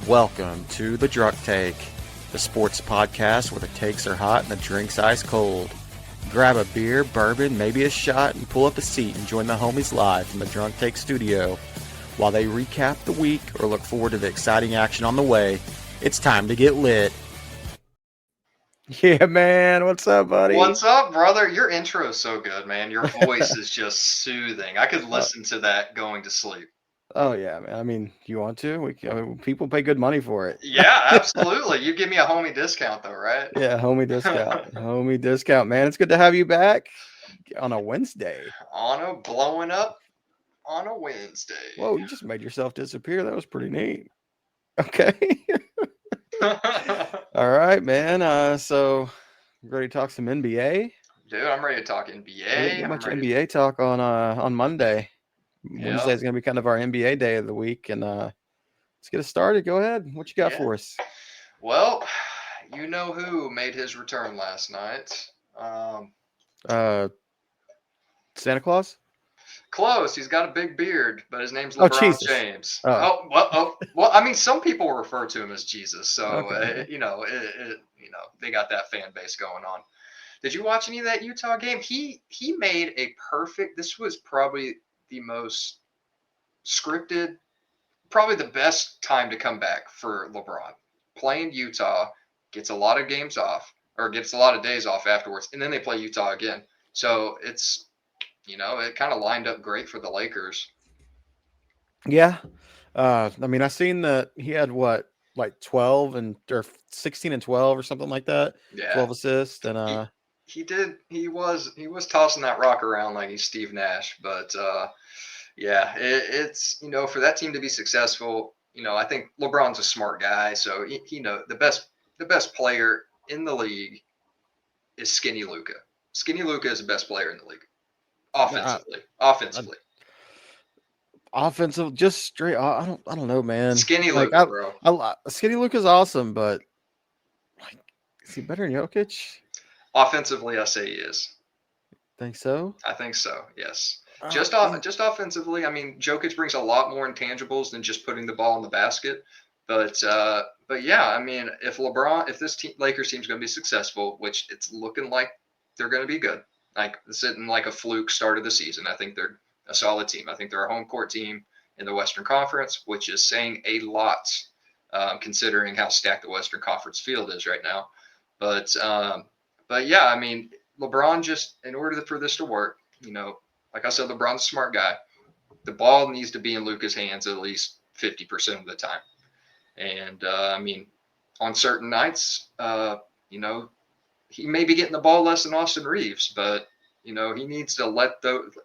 Welcome to The Drunk Take, the sports podcast where the takes are hot and the drinks ice cold. Grab a beer, bourbon, maybe a shot, and pull up a seat and join the homies live from the Drunk Take studio. While they recap the week or look forward to the exciting action on the way, it's time to get lit. Yeah, man. What's up, buddy? What's up, brother? Your intro is so good, man. Your voice is just soothing. I could listen to that going to sleep. Oh, yeah, man. I mean, you want to? People pay good money for it. Yeah, absolutely. You give me a homie discount, though, right? Yeah, homie discount. Homie discount, man. It's good to have you back on a Wednesday. Blowing up on a Wednesday. Whoa, you just made yourself disappear. That was pretty neat. Okay. All right, man. So ready to talk some NBA? Dude, I'm ready to talk NBA. Not much NBA talk on Monday. Wednesday is going to be kind of our NBA day of the week, and let's get it started. Go ahead. What you got for us? Well, you know who made his return last night? Santa Claus? Close. He's got a big beard, but his name's LeBron James. Well, I mean, some people refer to him as Jesus, so okay. They got that fan base going on. Did you watch any of that Utah game? He made a perfect. This was probably the most scripted, probably the best time to come back for LeBron. Playing Utah, gets a lot of games off, or gets a lot of days off afterwards, and then they play Utah again. So it's, it kind of lined up great for the Lakers. Yeah. I mean, I seen that he had 12 or 16 and 12 or something like that. Yeah. 12 assists. And he was tossing that rock around like he's Steve Nash, but it's for that team to be successful, I think LeBron's a smart guy, so he the best player in the league is Skinny Luka. Skinny Luka is the best player in the league. Offensively. Offensive, just straight. I don't know, man. Skinny Luka, bro. Skinny Luka's awesome, but is he better than Jokic? Offensively, I say he is. Think so? I think so. Yes. Just offensively, I mean, Jokic brings a lot more intangibles than just putting the ball in the basket. But yeah, I mean, if this Lakers team's going to be successful, which it's looking like they're going to be good, like this isn't like a fluke start of the season. I think they're a solid team. I think they're a home court team in the Western Conference, which is saying a lot considering how stacked the Western Conference field is right now. But yeah, I mean, LeBron just, in order for this to work, like I said, LeBron's a smart guy. The ball needs to be in Luka's hands at least 50% of the time. And, I mean, on certain nights, he may be getting the ball less than Austin Reaves, but, he needs to let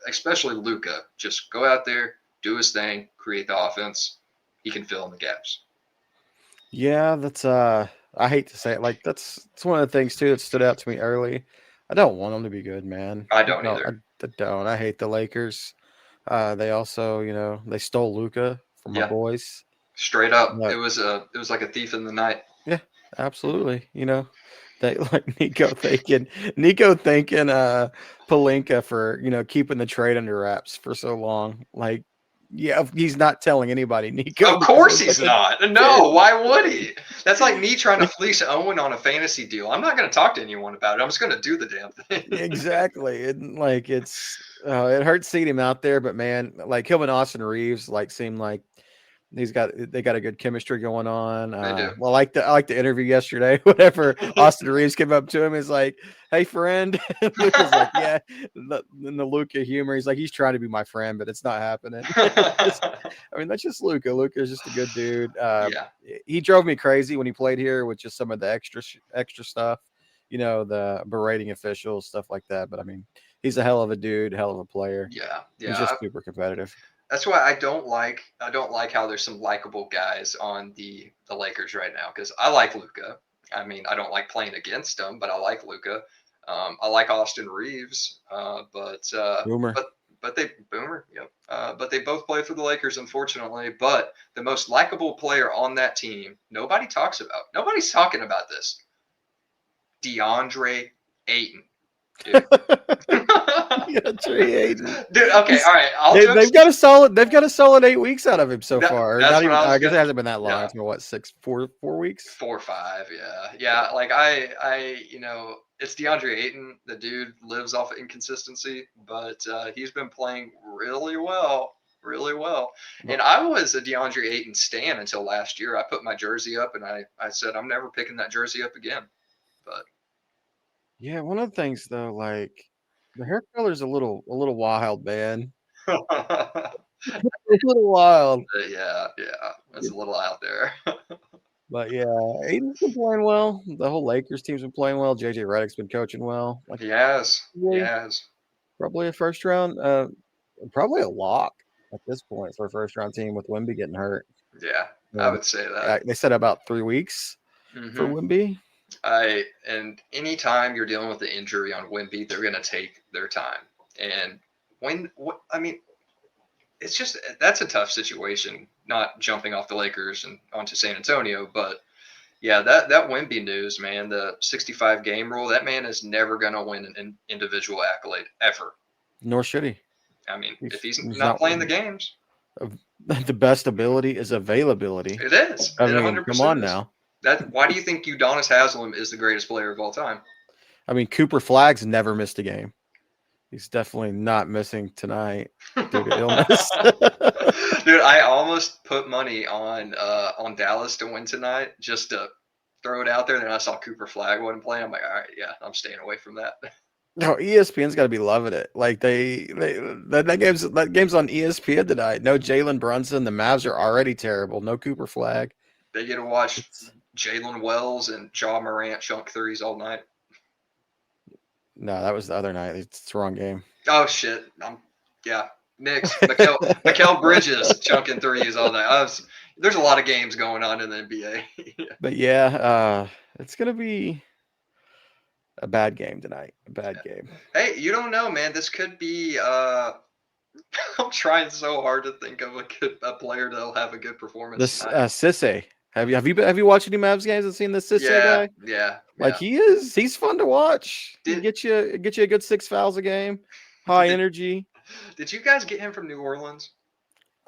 especially Luka, just go out there, do his thing, create the offense. He can fill in the gaps. Yeah, that's I hate to say it. Like, it's one of the things, too, that stood out to me early. I don't want them to be good, man. I don't either. I don't. I hate the Lakers. They also, they stole Luka from my boys. Straight up. It was like a thief in the night. Yeah, absolutely. They like Nico thanking Pelinka for, keeping the trade under wraps for so long. Like, yeah, he's not telling anybody, Nico. Of course he's not. No, why would he? That's like me trying to fleece Owen on a fantasy deal. I'm not going to talk to anyone about it. I'm just going to do the damn thing. Exactly. It hurts seeing him out there, but man, like him and Austin Reaves, seem like they got a good chemistry going on. They do. Well, I like the interview yesterday. Whenever Austin Reaves came up to him, he's like, "Hey, friend." Luka's like, "Yeah." In the Luka humor, he's like, "He's trying to be my friend, but it's not happening." I mean, that's just Luka. Luka's just a good dude. He drove me crazy when he played here with just some of the extra stuff. The berating officials, stuff like that. But I mean, he's a hell of a dude, hell of a player. Yeah. He's just super competitive. That's why I don't like how there's some likable guys on the Lakers right now, because I like Luka. I mean, I don't like playing against him, but I like Luka. I like Austin Reaves, but Boomer. But they both play for the Lakers, unfortunately. But the most likable player on that team, nobody's talking about this. DeAndre Ayton. Dude. DeAndre Ayton. Dude, okay, all right. They've got a solid 8 weeks out of him so far. That's Not what even. I I guess it hasn't been that long. Yeah. It's been what 4 weeks. 4 or 5, yeah. Like I, it's DeAndre Ayton. The dude lives off of inconsistency, but he's been playing really well. And I was a DeAndre Ayton stan until last year. I put my jersey up and I said I'm never picking that jersey up again. But yeah, one of the things though, like the hair color's a little wild, man. A little wild. yeah, that's a little out there. But yeah, Aiden's been playing well. The whole Lakers team's been playing well. JJ Redick's been coaching well. Like He has. Probably a first round, probably a lock at this point for a first round team with Wemby getting hurt. Yeah, I would say that. They said about 3 weeks for Wemby. And anytime you're dealing with the injury on Wemby, they're going to take their time. And it's just, that's a tough situation, not jumping off the Lakers and onto San Antonio. But yeah, that Wemby news, man, the 65 game rule, that man is never going to win an individual accolade ever. Nor should he. I mean, if he's not playing the games. The best ability is availability. It is. I mean, come on now. Why do you think Udonis Haslem is the greatest player of all time? I mean, Cooper Flagg's never missed a game. He's definitely not missing tonight due to illness. Dude, I almost put money on Dallas to win tonight just to throw it out there. Then I saw Cooper Flagg wasn't playing. I'm like, all right, yeah, I'm staying away from that. No, ESPN's got to be loving it. Like that game's on ESPN tonight. No Jalen Brunson. The Mavs are already terrible. No Cooper Flagg. They get to watch Jalen Wells and Ja Morant chunk threes all night. No, that was the other night. It's the wrong game. Oh shit! Knicks. Mikal Bridges chunking threes all night. There's a lot of games going on in the NBA. But yeah, it's gonna be a bad game tonight. A bad game. Hey, you don't know, man. This could be. I'm trying so hard to think of a player that'll have a good performance. This Cisse. Have you watched any Mavs games and seen this Cisse guy? Yeah. Like he's fun to watch. He get you a good 6 fouls a game. High energy. Did you guys get him from New Orleans?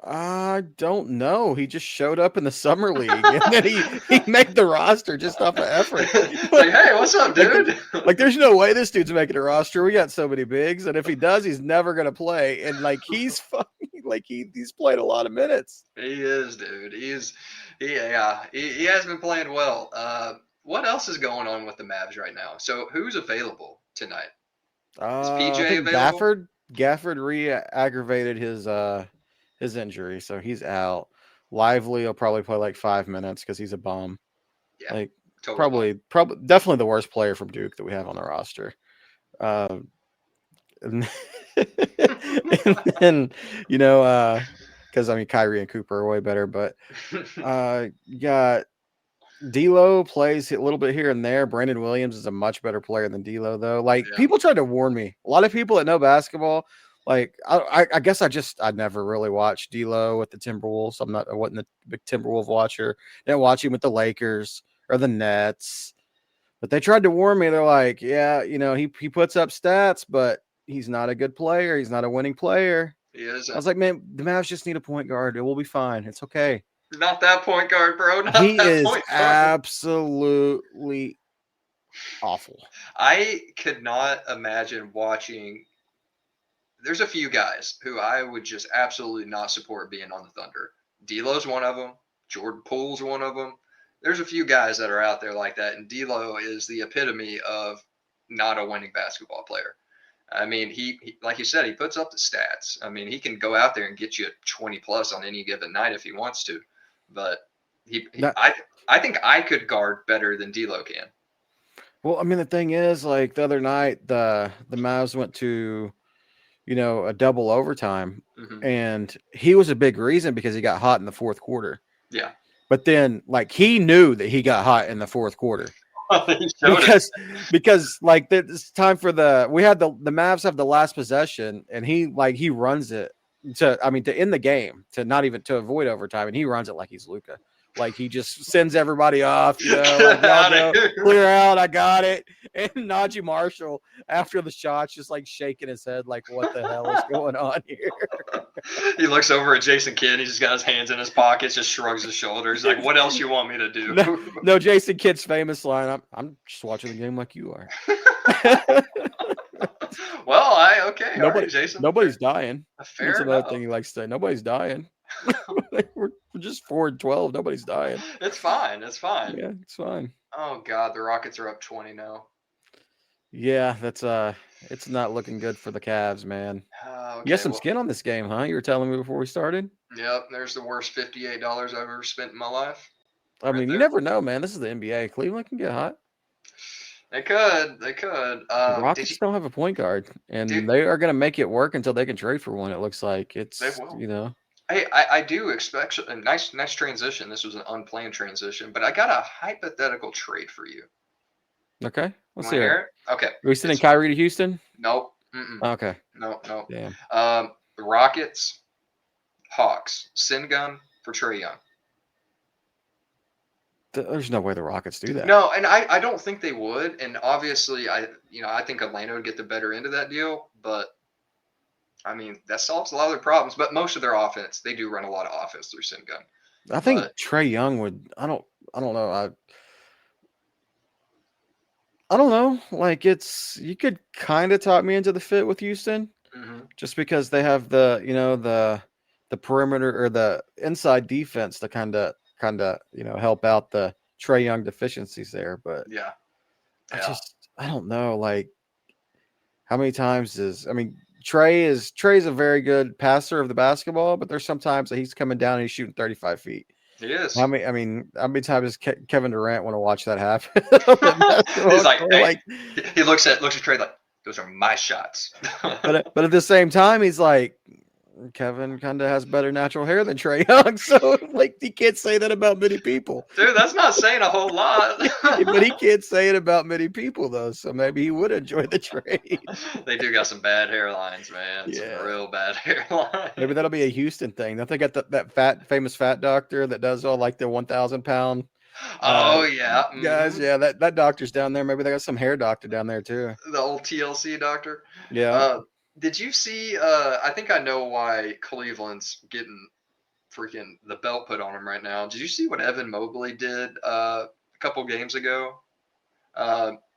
I don't know. He just showed up in the summer league and then he made the roster just off of effort. Like, hey, what's up, dude? Like, there's no way this dude's making a roster. We got so many bigs, and if he does, he's never gonna play. And like he's he's played a lot of minutes. He is, dude. He has been playing well. What else is going on with the Mavs right now? So who's available tonight? Is PJ available? Gafford re-aggravated his injury, so he's out. Lively will probably play like 5 minutes because he's a bum. Yeah, like totally. probably definitely the worst player from Duke that we have on the roster. And then because I mean Kyrie and Cooper are way better, but you got D'Lo plays a little bit here and there. Brandon Williams is a much better player than D'Lo, though. Like people tried to warn me. A lot of people that know basketball, like I guess I never really watched D'Lo with the Timberwolves. I wasn't a big Timberwolf watcher. Didn't watch him with the Lakers or the Nets. But they tried to warn me. They're like, yeah, he puts up stats, but he's not a good player. He's not a winning player. He is. I was like, man, the Mavs just need a point guard. It will be fine. It's okay. Not that point guard, bro. He is absolutely awful. I could not imagine watching. There's a few guys who I would just absolutely not support being on the Thunder. D'Lo's one of them. Jordan Poole's one of them. There's a few guys that are out there like that, and D'Lo is the epitome of not a winning basketball player. I mean, he like you said, he puts up the stats. I mean, he can go out there and get you 20 plus on any given night if he wants to. But I think I could guard better than D'Lo can. Well, I mean, the thing is, like the other night, the Mavs went to, a double overtime, and he was a big reason because he got hot in the fourth quarter. Yeah. But then, like, he knew that he got hot in the fourth quarter. because like it's time for the Mavs have the last possession, and he runs it to end the game, to not even to avoid overtime, and he runs it like he's Luka. Like he just sends everybody off, like y'all go clear out. I got it. And Najee Marshall, after the shots, just like shaking his head, like what the hell is going on here? He looks over at Jason Kidd. He just got his hands in his pockets, just shrugs his shoulders, like, "What else you want me to do?" No, Jason Kidd's famous line: "I'm just watching the game like you are." Well, okay. All right, Jason. Nobody's dying. Fair That's enough. another thing he likes to say. Nobody's dying. we're just 4-12. Nobody's dying. It's fine. It's fine. Yeah, it's fine. Oh God, the Rockets are up 20 now. Yeah, that's it's not looking good for the Cavs, man. Okay, you got some skin on this game, huh? You were telling me before we started. Yep, there's the worst $58 I've ever spent in my life. I mean, you never know, man. This is the NBA. Cleveland can get hot. They could. The Rockets don't have a point guard, and they are going to make it work until they can trade for one. It looks like it's Hey, I do expect a nice transition. This was an unplanned transition, but I got a hypothetical trade for you. Okay, let's hear it. Okay, are we sending Kyrie to Houston? Nope. Okay. No. Damn. The Rockets, Hawks, Sengun for Trae Young. There's no way the Rockets do that. No, and I don't think they would. And obviously, I think Atlanta would get the better end of that deal. But I mean, that solves a lot of their problems. But most of their offense, they do run a lot of offense through Sengun. I think Trae Young would. I don't know. I don't know. Like you could kind of talk me into the fit with Houston, just because they have the perimeter or the inside defense to kind of help out the Trae Young deficiencies there. But I don't know. Like how many times Trae is a very good passer of the basketball, but there's sometimes that he's coming down and he's shooting 35 feet. He is. How many times does Kevin Durant want to watch that happen? He's like, he looks at Trae like, those are my shots. but at the same time, he's like, Kevin kind of has better natural hair than Trae Young, so like he can't say that about many people. Dude, that's not saying a whole lot. But he can't say it about many people though, so maybe he would enjoy the trade. They do got some bad hairlines, man. Yeah. Some real bad hairlines. Maybe that'll be a Houston thing. Don't they got that famous fat doctor that does all like the 1,000 pound? Guys, yeah, that doctor's down there. Maybe they got some hair doctor down there too. The old TLC doctor. Yeah. Did you see? I think I know why Cleveland's getting freaking the belt put on him right now. Did you see what Evan Mobley did a couple games ago?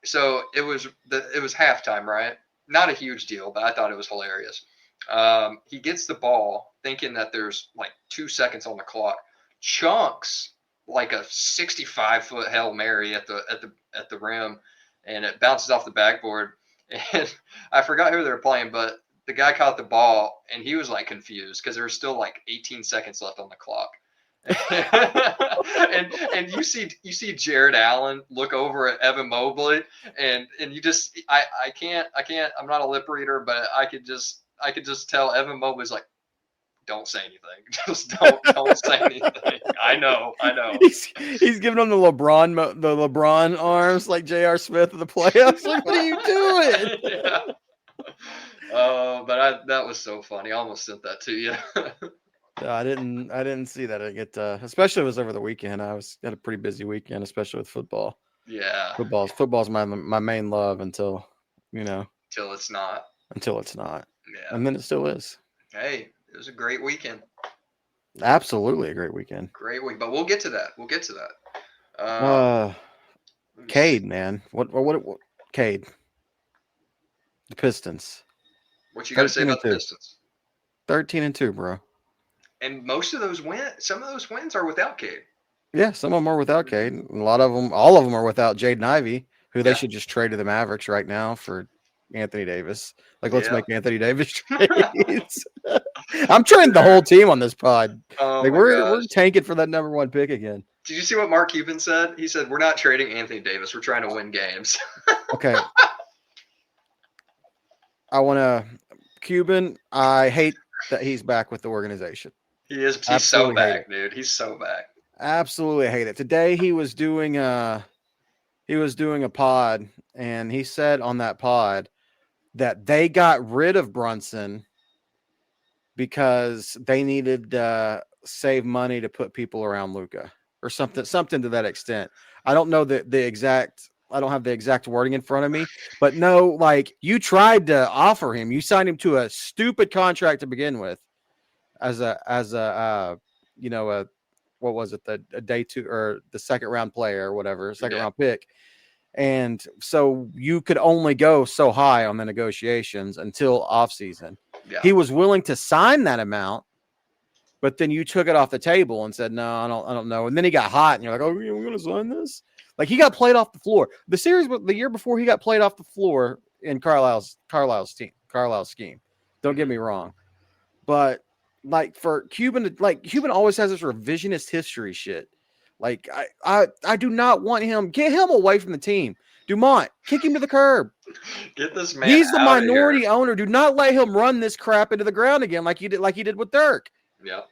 So it was halftime, right? Not a huge deal, but I thought it was hilarious. He gets the ball, thinking that there's like 2 seconds on the clock, chunks like a 65-foot Hail Mary at the rim, and it bounces off the backboard. And I forgot who they were playing, but the guy caught the ball, and he was like confused because there was still like 18 seconds left on the clock. and you see Jared Allen look over at Evan Mobley, and you just I can't I'm not a lip reader, but I could just tell Evan Mobley's like, don't say anything. Just don't say anything. I know. He's giving him the LeBron arms like J.R. Smith of the playoffs. Like, what are you doing? Yeah. Oh, but that was so funny. I almost sent that to you. No, I didn't see that. I get especially it was over the weekend. I had a pretty busy weekend, especially with football. Yeah. Football's my main love until Until it's not. Yeah. And then it still is. Hey. It was a great weekend. Absolutely a great weekend. Great week, but we'll get to that. Cade, man. What Cade? The Pistons. What you got to say about the Pistons? 13-2, bro. And some of those wins are without Cade. Yeah, some of them are without Cade. All of them are without Jaden Ivey, who they should just trade to the Mavericks right now for Anthony Davis. Like, let's make Anthony Davis trades. I'm trading the whole team on this pod. Oh, we're tanking for that number 1 pick again. Did you see what Mark Cuban said? He said, "We're not trading Anthony Davis. We're trying to win games." Okay. Cuban, I hate that he's back with the organization. He is. He's so back, dude. He's so back. Absolutely hate it. Today he was doing a pod, and he said on that pod that they got rid of Brunson because they needed to save money to put people around Luka. or something to that extent. I don't know the exact. I don't have the exact wording in front of me, but no, like you tried to offer him, you signed him to a stupid contract to begin with, as a what was it, a day two or the second round player or whatever, second round pick. And so you could only go so high on the negotiations until offseason. Yeah. He was willing to sign that amount, but then you took it off the table and said, no, I don't know. And then he got hot and you're like, oh, we're going to sign this? Like he got played off the floor. The year before he got played off the floor in Carlisle's scheme. Don't get me wrong. But like for Cuban, Cuban always has this revisionist history shit. Like I do not want him. Get him away from the team. Dumont, kick him to the curb. Get this man. He's the minority owner. Do not let him run this crap into the ground again, like he did with Dirk. Yep.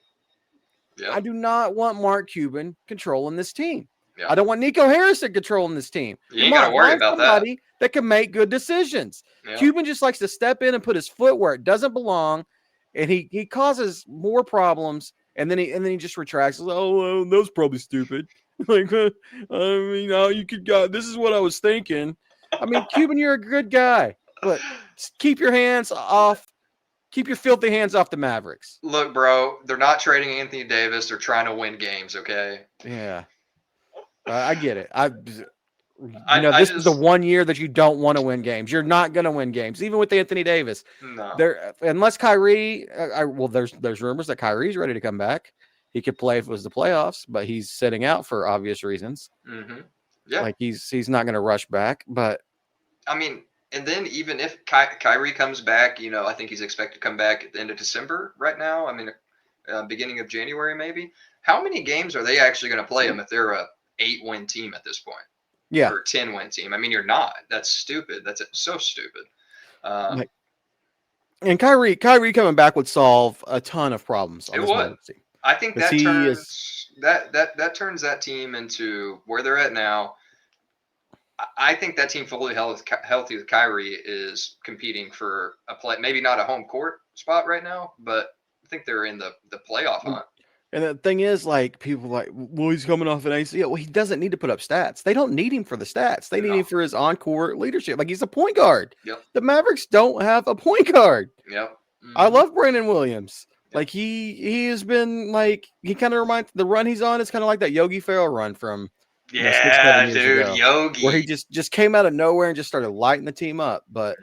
I do not want Mark Cuban controlling this team. Yep. I don't want Nico Harrison controlling this team. You ain't got to worry about that can make good decisions. Yep. Cuban just likes to step in and put his foot where it doesn't belong, and he causes more problems. And then he just retracts. Oh, that was probably stupid. Like, I mean, you could go. This is what I was thinking. I mean, Cuban, you're a good guy, but keep your hands off. Keep your filthy hands off the Mavericks. Look, bro, they're not trading Anthony Davis. They're trying to win games, okay? Yeah, I get it. This is the 1 year that you don't want to win games. You're not going to win games, even with Anthony Davis. No. Unless Kyrie. There's rumors that Kyrie's ready to come back. He could play if it was the playoffs, but he's sitting out for obvious reasons. Mm-hmm. Yeah, like he's not going to rush back. But I mean, and then even if Kyrie comes back, I think he's expected to come back at the end of December. Right now, I mean, beginning of January maybe. How many games are they actually going to play him if they're a 8-win team at this point? Yeah, or a 10-win team. I mean, you're not. That's stupid. That's so stupid. And Kyrie coming back would solve a ton of problems. It would. I think that turns that team into where they're at now. I think that team fully healthy with Kyrie is competing for a play, maybe not a home court spot right now, but I think they're in the playoff hunt. And the thing is, like, people are like, well, he's coming off an ACL. Well, he doesn't need to put up stats. They don't need him for the stats. They need him for his on-court leadership. Like, he's a point guard. Yep. The Mavericks don't have a point guard. Yep. Mm-hmm. I love Brandon Williams. Yep. Like, he has been, like, he kind of reminds, the run he's on is kind of like that Yogi Ferrell run from 6-7 years ago, Yogi. where he just came out of nowhere and just started lighting the team up. But,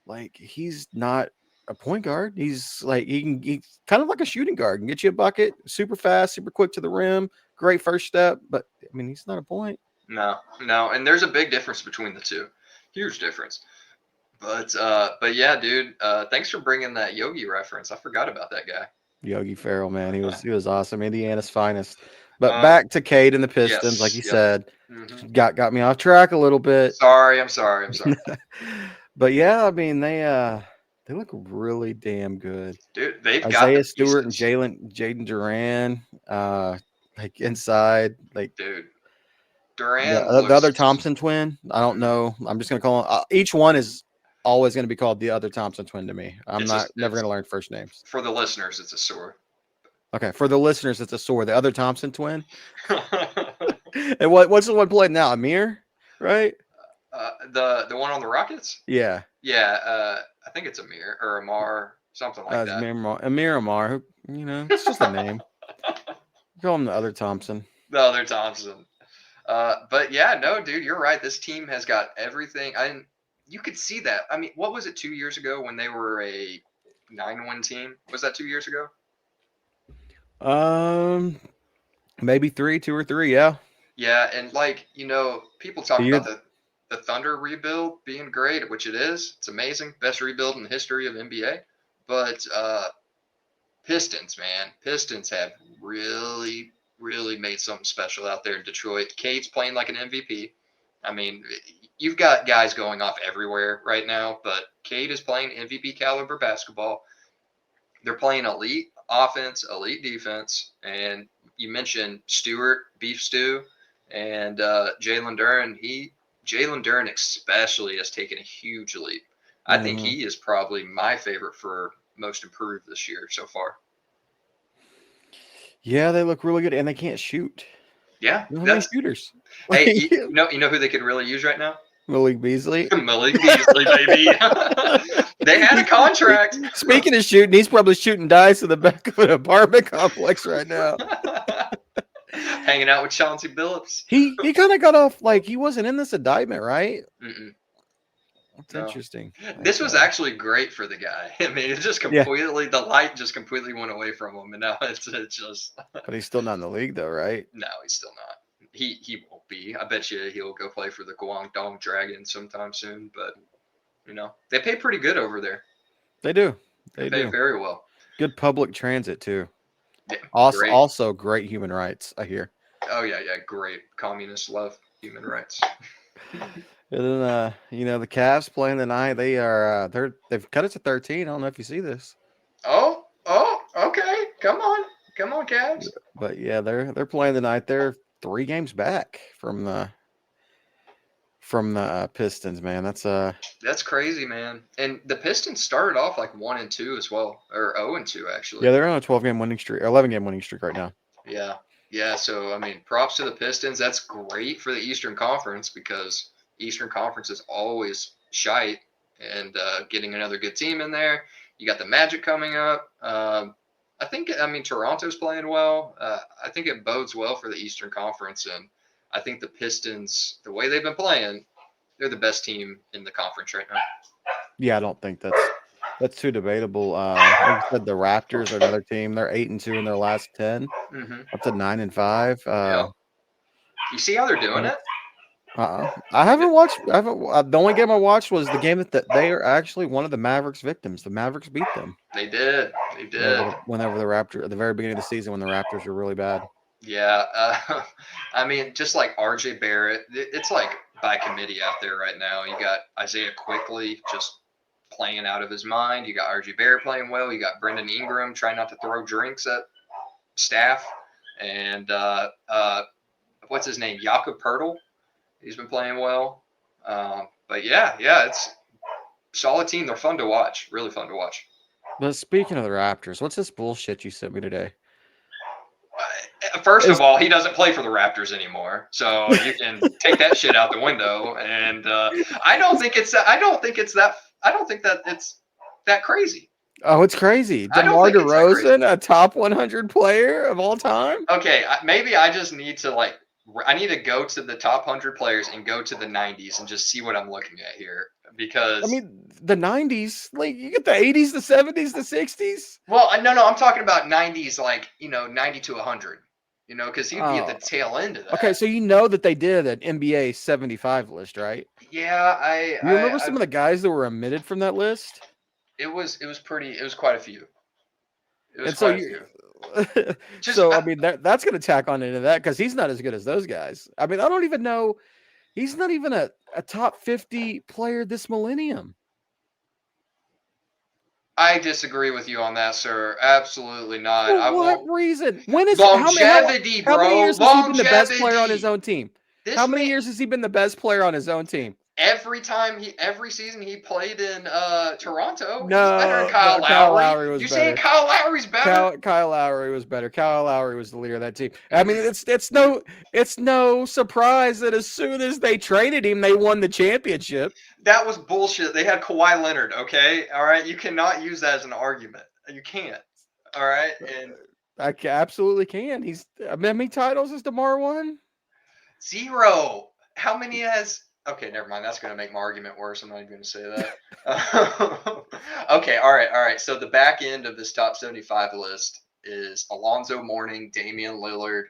like, he's not a point guard. He's kind of like a shooting guard, can get you a bucket, super fast, super quick to the rim, great first step, but I mean, he's not a point. No, and there's a big difference between the two, huge difference. But yeah, dude, thanks for bringing that Yogi reference. I forgot about that guy. Yogi Ferrell, man, he was awesome, Indiana's finest. But back to Cade and the Pistons, like you said, got me off track a little bit. I'm sorry. But yeah, I mean, they look really damn good. Dude, they've got Isaiah Stewart and Jaden Duran, like inside. Like, dude, Duran. The other Thompson twin. I don't know. I'm just going to call them. Each one is always going to be called the other Thompson twin to me. I'm never going to learn first names. For the listeners, it's a sore. Okay. For the listeners, it's a sore. The other Thompson twin. And what's the one playing now? Amir, right? The one on the Rockets? Yeah. Yeah. I think it's Amar, something like that. Amir Amar. It's just a name. Call him the other Thompson. The other Thompson. But yeah, no, dude, you're right. This team has got everything. You could see that. I mean, what was it 2 years ago when they were a 9-win team? Was that 2 years ago? Maybe 2 or 3. Yeah. Yeah, and people talk about the Thunder rebuild being great, which it is. It's amazing. Best rebuild in the history of NBA. But Pistons have really, really made something special out there in Detroit. Cade's playing like an MVP. I mean, you've got guys going off everywhere right now, but Cade is playing MVP caliber basketball. They're playing elite offense, elite defense, and you mentioned Stewart, Beef Stew, and Jalen Duren. Jalen Duren especially has taken a huge leap. I think he is probably my favorite for most improved this year so far. Yeah, they look really good, and they can't shoot. Yeah, You know how many shooters? Hey, you know who they could really use right now? Malik Beasley. Malik Beasley, baby. They had a contract. Speaking of shooting, he's probably shooting dice in the back of an apartment complex right now. Hanging out with Chauncey Billups. He kind of got off like he wasn't in this indictment, right? Mm-mm. That's No. interesting. This was actually great for the guy. I mean, it just completely the light just completely went away from him, and now it's just. But he's still not in the league, though, right? No, he's still not. He won't be. I bet you he'll go play for the Guangdong Dragons sometime soon. But they pay pretty good over there. They do. They pay very well. Good public transit too. Yeah, also great human rights, I hear. Oh yeah, great. Communists love human rights. And then the Cavs playing tonight. They've cut it to 13. I don't know if you see this. Oh, okay. Come on, Cavs. But yeah, they're playing tonight. They're 3 games back from the Pistons, man. That's crazy, man. And the Pistons started off like 1-2 as well, or 0-2 actually. Yeah, they're on a 12-game winning streak, 11-game winning streak right now. Yeah. So I mean, props to the Pistons. That's great for the Eastern Conference because Eastern Conference is always shite, and getting another good team in there. You got the Magic coming up. I mean, Toronto's playing well. I think it bodes well for the Eastern Conference, and I think the Pistons, the way they've been playing, they're the best team in the conference right now. Yeah, I don't think that's too debatable. Like you said, the Raptors are another team. They're 8-2 in their last 10. Mm-hmm. Up to 9-5. You see how they're doing it? I haven't watched. The only game I watched was the game that they are actually one of the Mavericks victims. The Mavericks beat them. They did. Whenever the Raptors, at the very beginning of the season, when the Raptors were really bad. Yeah. I mean, just like RJ Barrett, it's like by committee out there right now. You got Isaiah Quickly just playing out of his mind. You got RJ Barrett playing well. You got Brendan Ingram trying not to throw drinks at staff. And what's his name? Jakob Poeltl. He's been playing well. But yeah, it's a solid team. They're fun to watch. Really fun to watch. But speaking of the Raptors, what's this bullshit you sent me today? First of all, he doesn't play for the Raptors anymore, so you can take that shit out the window. And I don't think it's that it's that crazy. Oh, it's crazy. DeMar DeRozan, a top 100 player of all time. Okay, maybe I just need to I need to go to the top 100 players and go to the 90s and just see what I'm looking at here. Because I mean, the 90s, like you get the 80s, the 70s, the 60s. Well, no, I'm talking about 90s, 90 to 100. Because he'd be at the tail end of that. Okay, so you know that they did an NBA 75 list, right? Yeah, you remember some of the guys that were omitted from that list? It was quite a few. I mean, that's going to tack on into that because he's not as good as those guys. I mean, I don't even know. He's not even a top 50 player this millennium. I disagree with you on that, sir. Absolutely not. For what reason? When is longevity, bro? How many years has he been the best player on his own team? How many years has he been the best player on his own team? Every season he played in Toronto, no, he's better than Kyle Lowry. Kyle Lowry was better. Saying Kyle Lowry's better? Kyle Lowry was better. Kyle Lowry was the leader of that team. I mean, it's no surprise that as soon as they traded him, they won the championship. That was bullshit. They had Kawhi Leonard. Okay, all right. You cannot use that as an argument. You can't. All right, and I absolutely can. How many titles has DeMar won? 0. How many has? Okay, never mind. That's going to make my argument worse. I'm not even going to say that. Okay, all right. So the back end of this top 75 list is Alonzo Mourning, Damian Lillard,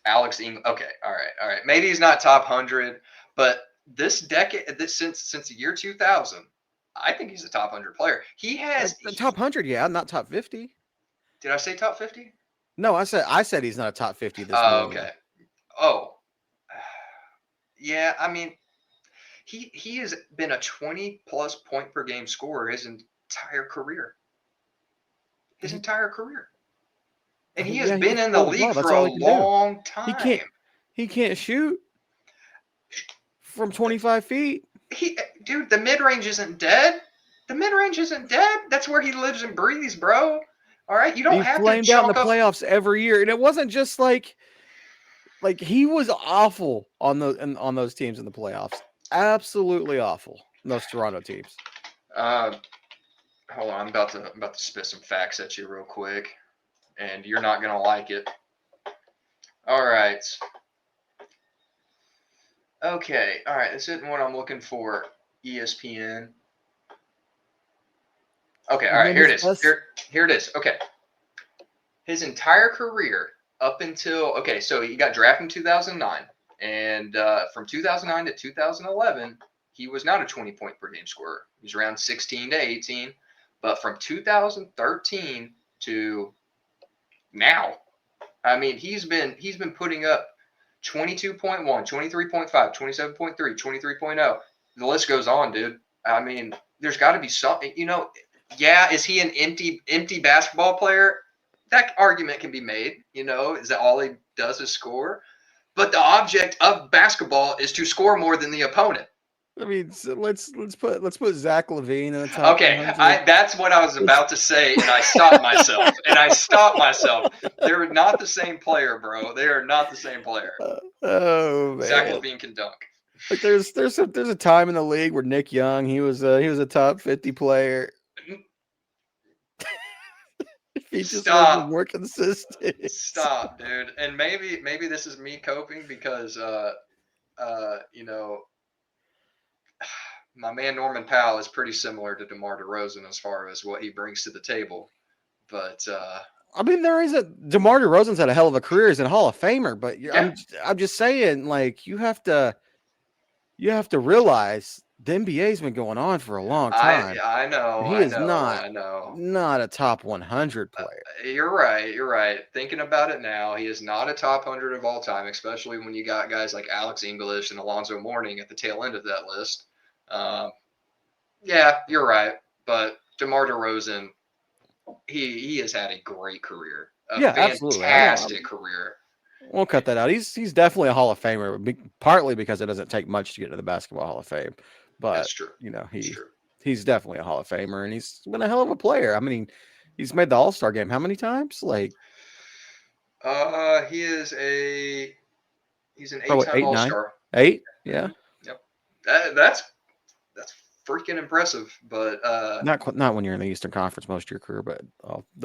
Alex Ingram. Okay, all right. Maybe he's not top 100, but this decade, since the year 2000, I think he's a top 100 player. He has top 100, yeah, not top 50. Did I say top 50? No, I said he's not a top 50 this year. Okay. Oh. Yeah, I mean, he has been a 20-plus point per game scorer his entire career. And he has been in the league for a long time. He can't shoot from 25 feet. The mid-range isn't dead. That's where he lives and breathes, bro. All right, you don't He have to flamed out in the chalk up. playoffs every year, and it wasn't just like he was awful on those teams in the playoffs. Absolutely awful. Those Toronto teams. Hold on, I'm about to spit some facts at you real quick, and you're not gonna like it. All right. Okay. All right. This isn't what I'm looking for. ESPN. Okay. All right. Here it is. Here it is. Okay. His entire career up until so he got drafted in 2009, and from 2009 to 2011, he was not a 20-point per game scorer. He was around 16 to 18, but from 2013 to now, I mean, he's been putting up 22.1, 23.5, 27.3, 23.0. The list goes on, dude. I mean, there's got to be something, yeah, is he an empty basketball player? That argument can be made, is that all he does is score? But the object of basketball is to score more than the opponent. I mean, so let's put Zach LaVine in the top. Okay, that's what I was about to say, and I stopped myself. They're not the same player, bro. They are not the same player. Oh man, Zach LaVine can dunk. Like there's a time in the league where Nick Young, he was a top 50 player. He just was more consistent. Stop, dude. And maybe this is me coping because my man Norman Powell is pretty similar to DeMar DeRozan as far as what he brings to the table. But I mean, DeMar DeRozan's had a hell of a career as a Hall of Famer, but yeah. I'm just saying, like, you have to realize the NBA's been going on for a long time. I know. He is not a top 100 player. You're right. Thinking about it now, he is not a top 100 of all time, especially when you got guys like Alex English and Alonzo Mourning at the tail end of that list. Yeah, you're right. But DeMar DeRozan, he has had a great career. Fantastic career. We'll cut that out. He's definitely a Hall of Famer, partly because it doesn't take much to get to the Basketball Hall of Fame. But that's true. He's definitely a Hall of Famer, and he's been a hell of a player. I mean, he's made the All-Star game how many times? Like, he's an 8-time All-Star. 8? Yeah. Yep. That's freaking impressive, but not when you're in the Eastern Conference most of your career. But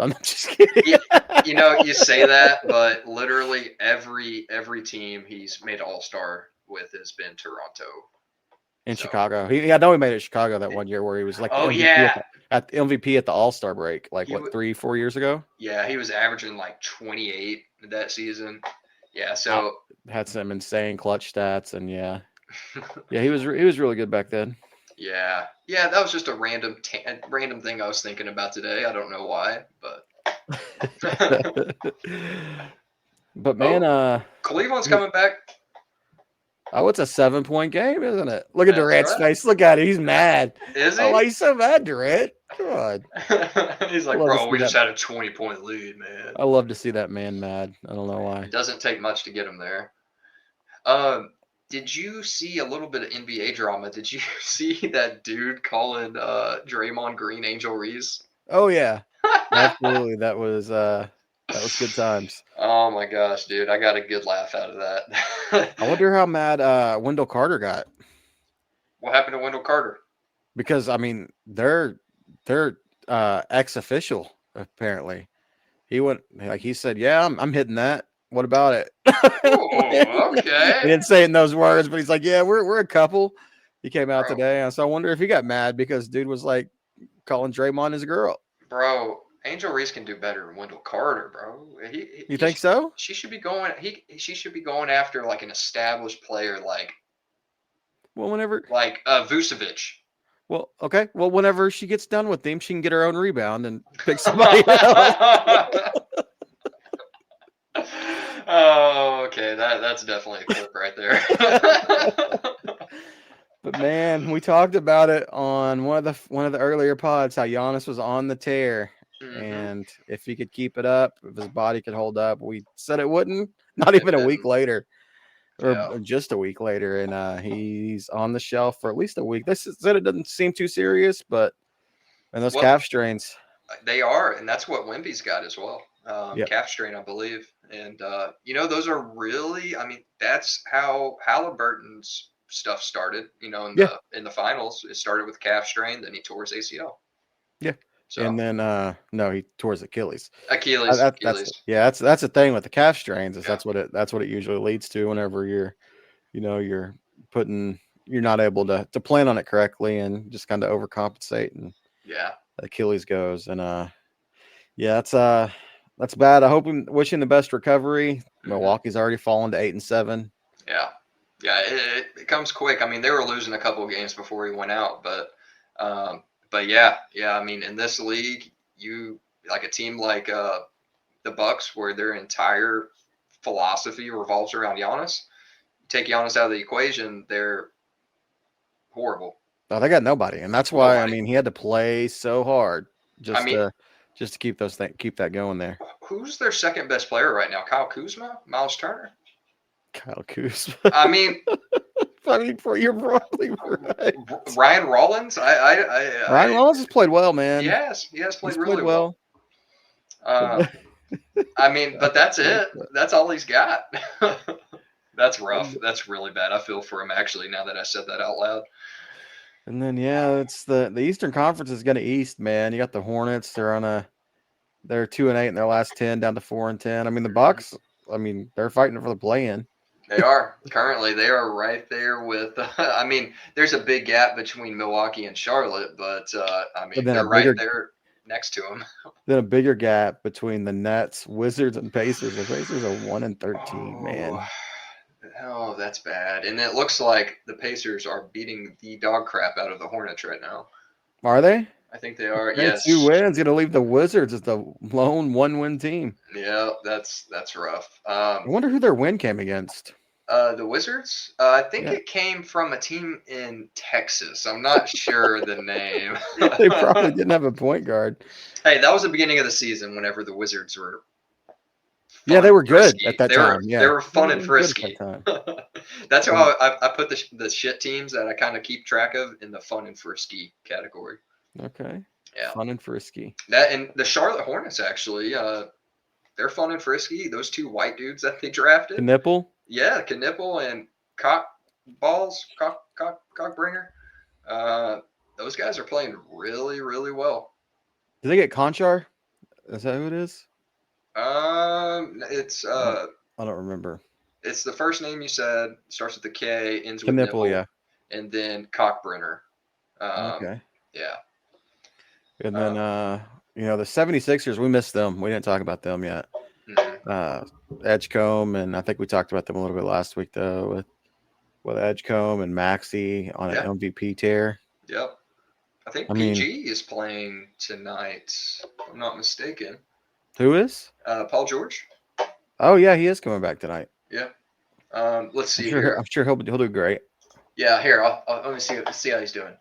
I'm just kidding. You say that, but literally every team he's made All-Star with has been Toronto. In Chicago. I know he made it in Chicago that one year where he was like MVP at the MVP at the All-Star break, like 3-4 years ago? Yeah, he was averaging like 28 that season. Yeah, so had some insane clutch stats, and yeah, he was really good back then. Yeah, that was just a random thing I was thinking about today. I don't know why, but but man, Cleveland's coming back. Oh, it's a 7-point game, isn't it? Look at Durant's face. Look at it. He's mad. Is he? Oh, he's so mad, Durant. God. He's like, bro, we just had a 20-point lead, man. I love to see that man mad. I don't know why. It doesn't take much to get him there. Did you see a little bit of NBA drama? Did you see that dude calling Draymond Green Angel Reese? Oh, yeah. Absolutely. That was good times. Oh my gosh, dude. I got a good laugh out of that. I wonder how mad Wendell Carter got. What happened to Wendell Carter? Because I mean, they're ex-official, apparently. He said, yeah, I'm hitting that. What about it? Oh, okay. He didn't say it in those words, but he's like, yeah, we're a couple. He came out today, and so I wonder if he got mad because dude was like calling Draymond his girl. Bro, Angel Reese can do better than Wendell Carter, bro. You think so? She should be going. She should be going after like an established player, like Vucevic. Well, okay. Well, whenever she gets done with him, she can get her own rebound and pick somebody else. Oh, okay. That's definitely a clip right there. But man, we talked about it on one of the earlier pods how Giannis was on the tear, and if he could keep it up, if his body could hold up, we said it wouldn't. Not even a week later, or just a week later, and he's on the shelf for at least a week. This said it doesn't seem too serious, but and those calf strains. They are, and that's what Wemby's got as well. Yeah. Calf strain, I believe. And those are really. I mean, that's how Halliburton's stuff started. Yeah. In the finals, it started with calf strain. Then he tore his ACL. Yeah. So And then no, he tore his Achilles. Achilles. That's the thing with the calf strains is Yeah. that's what it usually leads to whenever you're you're not able to plan on it correctly and just kind of overcompensate, and Yeah. Achilles goes. And yeah, that's bad. I hope wishing the best recovery. Mm-hmm. Milwaukee's already fallen to 8-7. Yeah. Yeah, it comes quick. I mean, they were losing a couple of games before he went out, but yeah. I mean, in this league, you like a team like the Bucks, where their entire philosophy revolves around Giannis. Take Giannis out of the equation, they're horrible. Oh, they got nobody, and that's why I mean he had to play so hard just to keep that going there. Who's their second best player right now? Kyle Kuzma, Miles Turner. Kyle Kuzma. I mean, you're probably right. Ryan Rollins. Ryan Rollins has played well, man. He has played really well. I mean, but that's it. That's all he's got. That's rough. That's really bad. I feel for him, actually, now that I said that out loud. And then, yeah, it's the Eastern Conference is going to East, man. You got the Hornets. They're 2-8 in their last 10, down to 4-10. I mean, the Bucks, they're fighting for the play-in. They are. Currently, they are right there with I mean, there's a big gap between Milwaukee and Charlotte, but they're right there next to them. Then a bigger gap between the Nets, Wizards, and Pacers. The Pacers are 1-13, man. Oh, that's bad. And it looks like the Pacers are beating the dog crap out of the Hornets right now. Are they? I think they are. Yes. 2 wins. Going to leave the Wizards as the lone 1-win team. Yeah, that's rough. I wonder who their win came against. The Wizards? I think it came from a team in Texas. I'm not sure the name. They probably didn't have a point guard. Hey, that was the beginning of the season whenever the Wizards were Yeah, they were good at that time. Yeah, they were fun and frisky. That's how I put the shit teams that I kind of keep track of in the fun and frisky category. Okay. Yeah. Fun and frisky. That and the Charlotte Hornets actually, they're fun and frisky. Those 2 white dudes that they drafted. Knipple? Yeah, Knipple and Cockbringer. Those guys are playing really, really well. Did they get Conchar? Is that who it is? It's I don't remember. It's the first name you said, starts with the K, ends with Nipple, yeah, and then Cockbringer. Okay. Yeah. And then the 76ers, we missed them. We didn't talk about them yet. Mm-hmm. Edgecombe, and I think we talked about them a little bit last week though with Edgecombe and Maxey on an MVP tear. Yep. I think PG is playing tonight, if I'm not mistaken. Who is? Paul George. Oh yeah, he is coming back tonight. Yeah. Let's see here. I'm sure he'll do great. Yeah, here. I'll let me see how he's doing.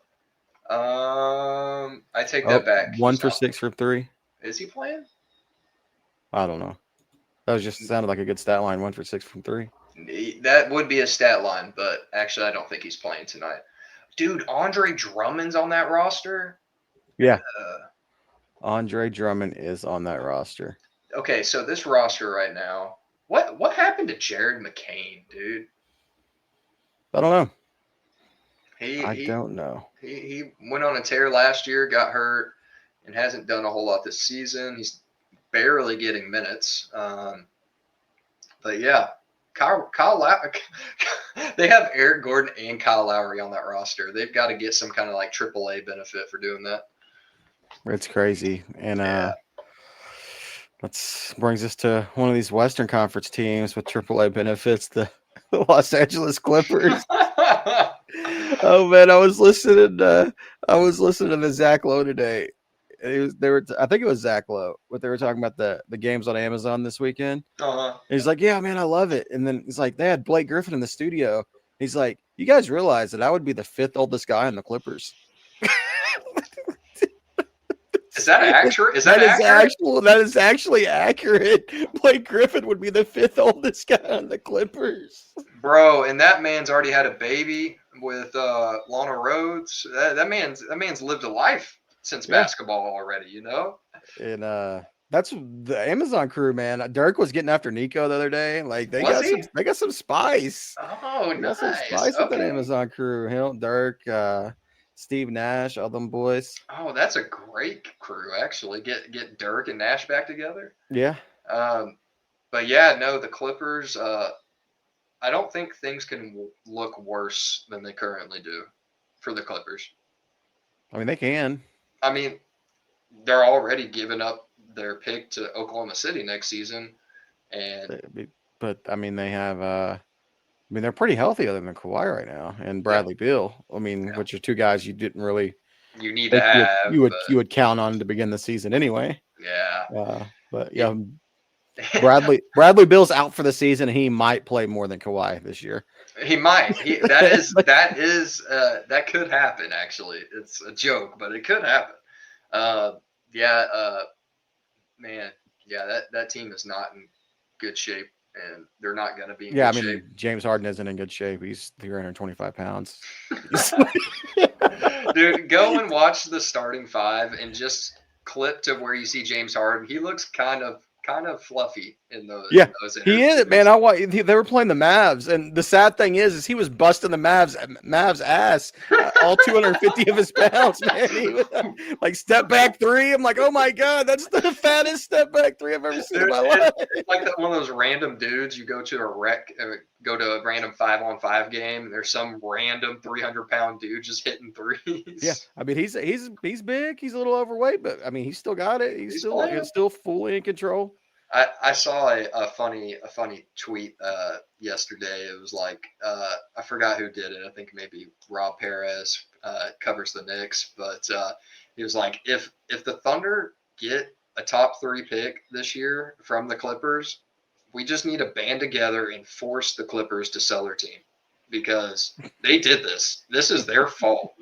I take that back. 1 for 6 for 3. Is he playing? I don't know. That was just sounded like a good stat line. 1 for 6 from 3. That would be a stat line, but actually, I don't think he's playing tonight. Dude, Andre Drummond's on that roster. Yeah. Andre Drummond is on that roster. Okay, so this roster right now, what happened to Jared McCain, dude? I don't know. I don't know. He went on a tear last year, got hurt, and hasn't done a whole lot this season. He's barely getting minutes. But yeah, Kyle Lowry, they have Eric Gordon and Kyle Lowry on that roster. They've got to get some kind of like AAA benefit for doing that. It's crazy. And that brings us to one of these Western Conference teams with AAA benefits, the Los Angeles Clippers. Oh man, I was listening to the Zach Lowe today. I think it was Zach Lowe, what they were talking about the games on Amazon this weekend. Uh-huh. He's like, yeah, man, I love it. And then he's like, they had Blake Griffin in the studio. He's like, you guys realize that I would be the 5th oldest guy on the Clippers. Is that accurate? That is actually accurate. Blake Griffin would be the 5th oldest guy on the Clippers. Bro, and that man's already had a baby with Lana Rhodes. That man's lived a life. since basketball already, you know? And that's the Amazon crew, man. Dirk was getting after Nico the other day. Like they Was got he? some spice. Oh, They got some nice. spice with that Okay. Amazon crew. Hell, Dirk, Steve Nash, all them boys. Oh, that's a great crew, actually. Get Dirk and Nash back together. Yeah. But yeah, no, the Clippers. I don't think things can look worse than they currently do for the Clippers. I mean, they can. I mean, they're already giving up their pick to Oklahoma City next season, and But I mean, they have. I mean, they're pretty healthy other than Kawhi right now and yeah, Bradley Beal. I mean, which are two guys you didn't really you need to think have. you would count on to begin the season anyway. Yeah. But yeah, Bradley Beal's out for the season. And he might play more than Kawhi this year. He might. That could happen. Actually, it's a joke, but it could happen. Man. Yeah, that team is not in good shape, and they're not going to be in good shape. James Harden isn't in good shape. He's 325 pounds. Dude, go and watch the starting five and just clip to where you see James Harden. He looks kind of fluffy in those. Yeah, in those he is, man. They were playing the Mavs, and the sad thing is he was busting the Mavs ass, all 250 of his pounds, man. He was like step back three. I'm like, oh my god, that's the fattest step back three I've ever seen in my life. It's like one of those random dudes. You go to a random 5-on-5 game, and there's some random 300-pound dude just hitting threes. Yeah, I mean he's big. He's a little overweight, but I mean he's still got it. He's still fully in control. I saw a funny tweet yesterday. It was like I forgot who did it. I think maybe Rob Perez covers the Knicks, but he was like, if the Thunder get a top 3 pick this year from the Clippers, we just need to band together and force the Clippers to sell their team because they did this. This is their fault.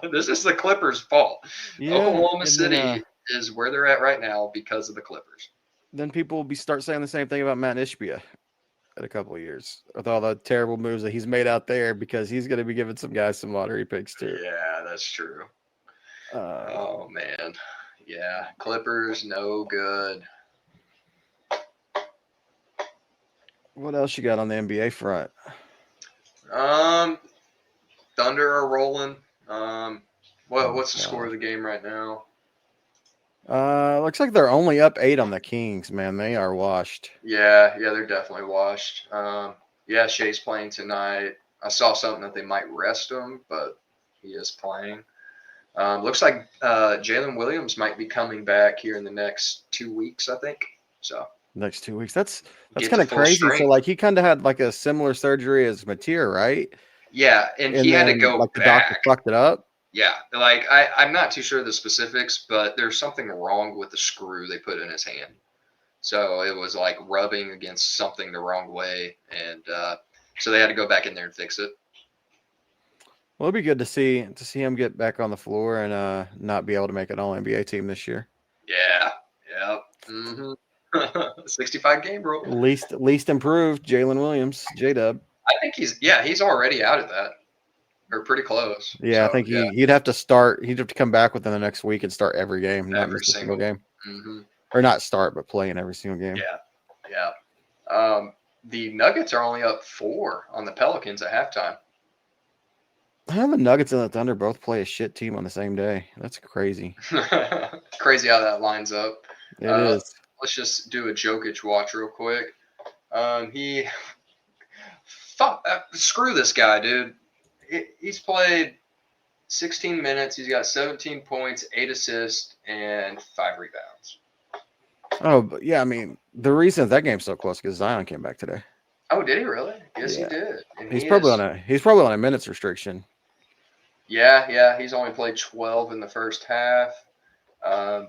This is the Clippers' fault. Yeah, Oklahoma City is where they're at right now because of the Clippers. Then people will start saying the same thing about Matt Ishbia in a couple of years with all the terrible moves that he's made out there because he's going to be giving some guys some lottery picks too. Yeah, that's true. Oh, man. Yeah, Clippers, no good. What else you got on the NBA front? Thunder are rolling. What's the score of the game right now? Looks like they're only up 8 on the Kings, man. They are washed. Yeah, they're definitely washed. Shea's playing tonight. I saw something that they might rest him, but he is playing. Looks like Jalen Williams might be coming back here in the next 2 weeks, I think. So next 2 weeks. That's kind of crazy. Strength. So like he kind of had like a similar surgery as Mateer, right? Yeah, and he had to go like back. The doctor fucked it up. Yeah, like I'm not too sure of the specifics, but there's something wrong with the screw they put in his hand. So it was like rubbing against something the wrong way, and so they had to go back in there and fix it. Well, it'd be good to see him get back on the floor and not be able to make an All-NBA team this year. Yeah. 65 game rule. Least improved, Jalen Williams, J-Dub. I think he's already out of that. Or pretty close. Yeah, so, I think he'd have to start. He'd have to come back within the next week and start every game, not every single game, mm-hmm. or not start, but play in every single game. Yeah. The Nuggets are only up 4 on the Pelicans at halftime. How the Nuggets and the Thunder both play a shit team on the same day? That's crazy. Crazy how that lines up. It is. Let's just do a Jokic watch real quick. Screw this guy, dude. He's played 16 minutes. He's got 17 points, 8 assists, and 5 rebounds. Oh, but yeah. I mean, the reason that game's so close because Zion came back today. Oh, did he really? Yes, he did. And he's probably on a minutes restriction. Yeah. He's only played 12 in the first half. I'm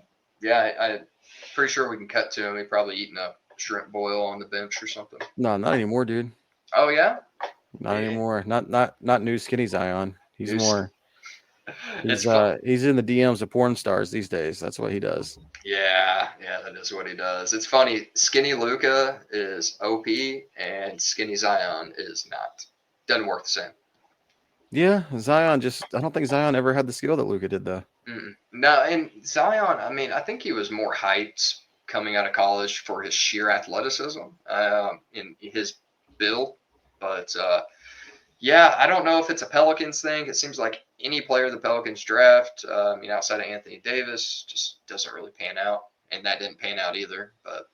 pretty sure we can cut to him. He's probably eating a shrimp boil on the bench or something. No, not anymore, dude. Oh yeah. Not anymore. Not new skinny Zion. He's more. He's in the DMs of porn stars these days. That's what he does. Yeah, that is what he does. It's funny. Skinny Luka is OP, and skinny Zion is not. Doesn't work the same. Yeah, Zion I don't think Zion ever had the skill that Luka did though. No, and Zion, I mean, I think he was more hyped coming out of college for his sheer athleticism in his build. But yeah, I don't know if it's a Pelicans thing. It seems like any player the Pelicans draft, outside of Anthony Davis, just doesn't really pan out. And that didn't pan out either. But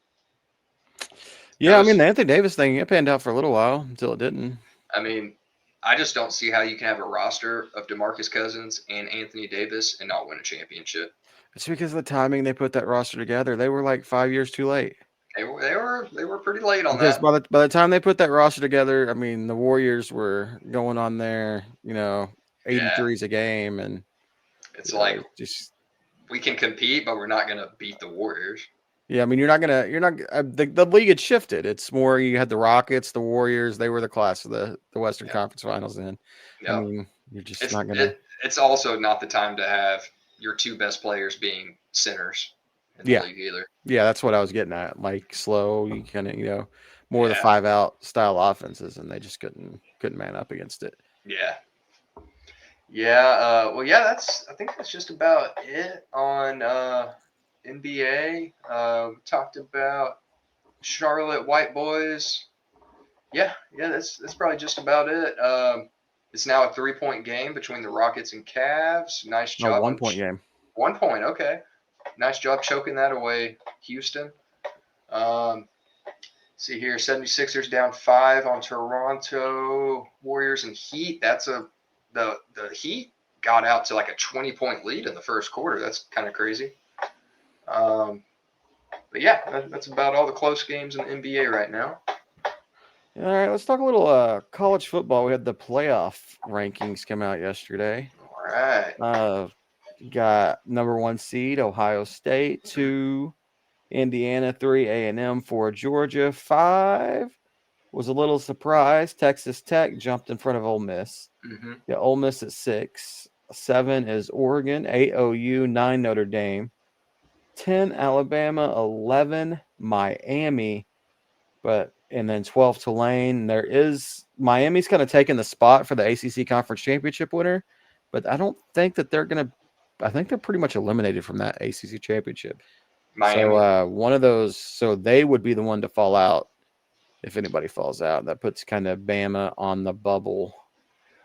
yeah, I mean, the Anthony Davis thing, it panned out for a little while until it didn't. I mean, I just don't see how you can have a roster of DeMarcus Cousins and Anthony Davis and not win a championship. It's because of the timing they put that roster together. They were like 5 years too late. They were pretty late on because that. by the time they put that roster together, I mean, the Warriors were going on there, 83s a game, and it's like just we can compete, but we're not going to beat the Warriors. Yeah, I mean, the league had shifted. It's more you had the Rockets, the Warriors. They were the class of the Western Conference Finals then. Yeah. I mean, you're just not going to. It's also not the time to have your two best players being centers in the league either. Yeah, that's what I was getting at. Like slow, you kind of, more of the 5-out style offenses, and they just couldn't man up against it. Yeah. Yeah. I think that's just about it on NBA. We talked about Charlotte White Boys. Yeah, that's probably just about it. It's now a 3-point game between the Rockets and Cavs. Nice job. 1-point game. 1 point, okay. Nice job choking that away, Houston. See here, 76ers down 5 on Toronto. Warriors and Heat. That's the Heat got out to like a 20-point lead in the first quarter. That's kind of crazy. But yeah, that's about all the close games in the NBA right now. All right, let's talk a little college football. We had the playoff rankings come out yesterday. All right. Got number 1 seed Ohio State, 2 Indiana, 3 A&M, 4 Georgia, 5 was a little surprise. Texas Tech jumped in front of Ole Miss. Mm-hmm. Yeah, Ole Miss at 6. 7 is Oregon, 8 OU, 9 Notre Dame, 10 Alabama, 11 Miami, and then 12 Tulane. Miami's kind of taking the spot for the ACC Conference Championship winner, but I don't think that I think they're pretty much eliminated from that ACC Championship. Miami. So one of those, so they would be the one to fall out if anybody falls out. That puts kind of Bama on the bubble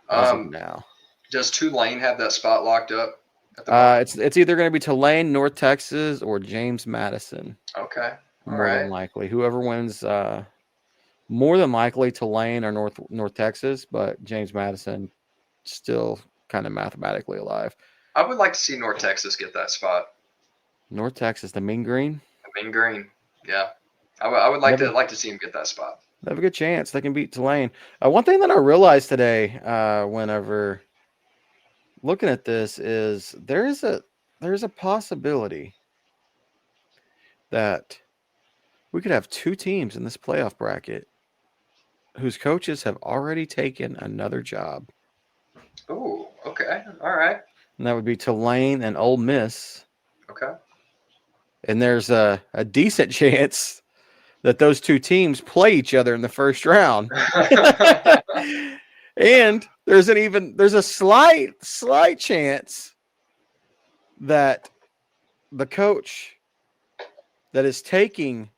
as of now. Does Tulane have that spot locked up? It's either going to be Tulane, North Texas, or James Madison. Okay. More than likely. Whoever wins, more than likely Tulane or North Texas, but James Madison still kind of mathematically alive. I would like to see North Texas get that spot. North Texas, the Mean Green? The Mean Green, yeah. I would like to see him get that spot. They have a good chance. They can beat Tulane. One thing that I realized today, whenever looking at this, is there's a possibility that we could have 2 teams in this playoff bracket whose coaches have already taken another job. Oh, okay. All right. And that would be Tulane and Ole Miss. Okay. And there's a decent chance that those 2 teams play each other in the first round. And there's a slight chance that the coach that is taking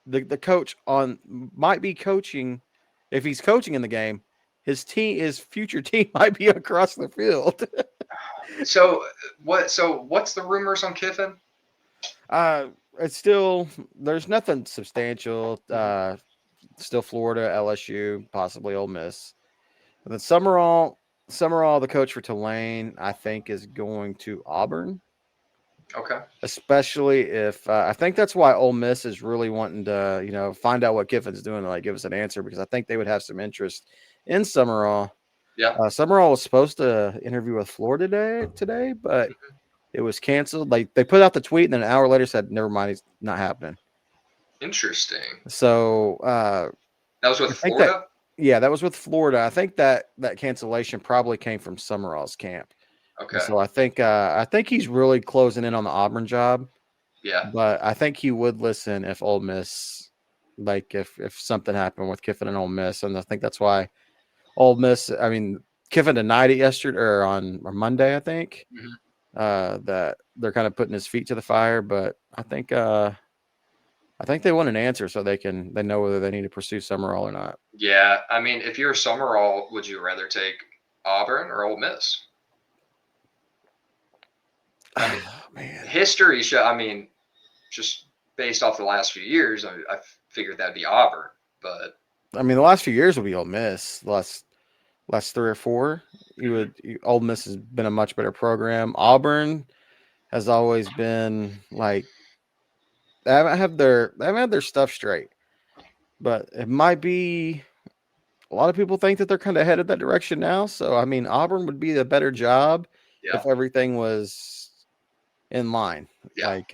the coach on might be coaching, if he's coaching in the game, his future team might be across the field. So what's the rumors on Kiffin? It's still, there's nothing substantial. Still Florida, LSU, possibly Ole Miss. And then Summerall, the coach for Tulane, I think is going to Auburn. Okay. Especially if I think that's why Ole Miss is really wanting to, find out what Kiffin's doing and give us an answer, because I think they would have some interest in Summerall. Yeah. Summerall was supposed to interview with Florida today, but it was canceled. They put out the tweet and then an hour later said, never mind, it's not happening. Interesting. So that was with Florida? That was with Florida. I think that cancellation probably came from Summerall's camp. Okay. So I think he's really closing in on the Auburn job. Yeah. But I think he would listen if Ole Miss, if something happened with Kiffin and Ole Miss, and I think that's why Ole Miss. I mean, Kiffin denied it yesterday or on Monday, I think. Mm-hmm. that they're kind of putting his feet to the fire. But I think they want an answer so they know whether they need to pursue Summerall or not. Yeah, I mean, if you're Summerall, would you rather take Auburn or Ole Miss? I mean, man, history show. I mean, just based off the last few years, I figured that'd be Auburn. But I mean, the last few years will be Ole Miss. Last 3 or 4, Ole Miss has been a much better program. Auburn has always been like they haven't had their stuff straight, but it might be. A lot of people think that they're kind of headed that direction now. So I mean, Auburn would be a better job yeah, if everything was in line. yeah. Like,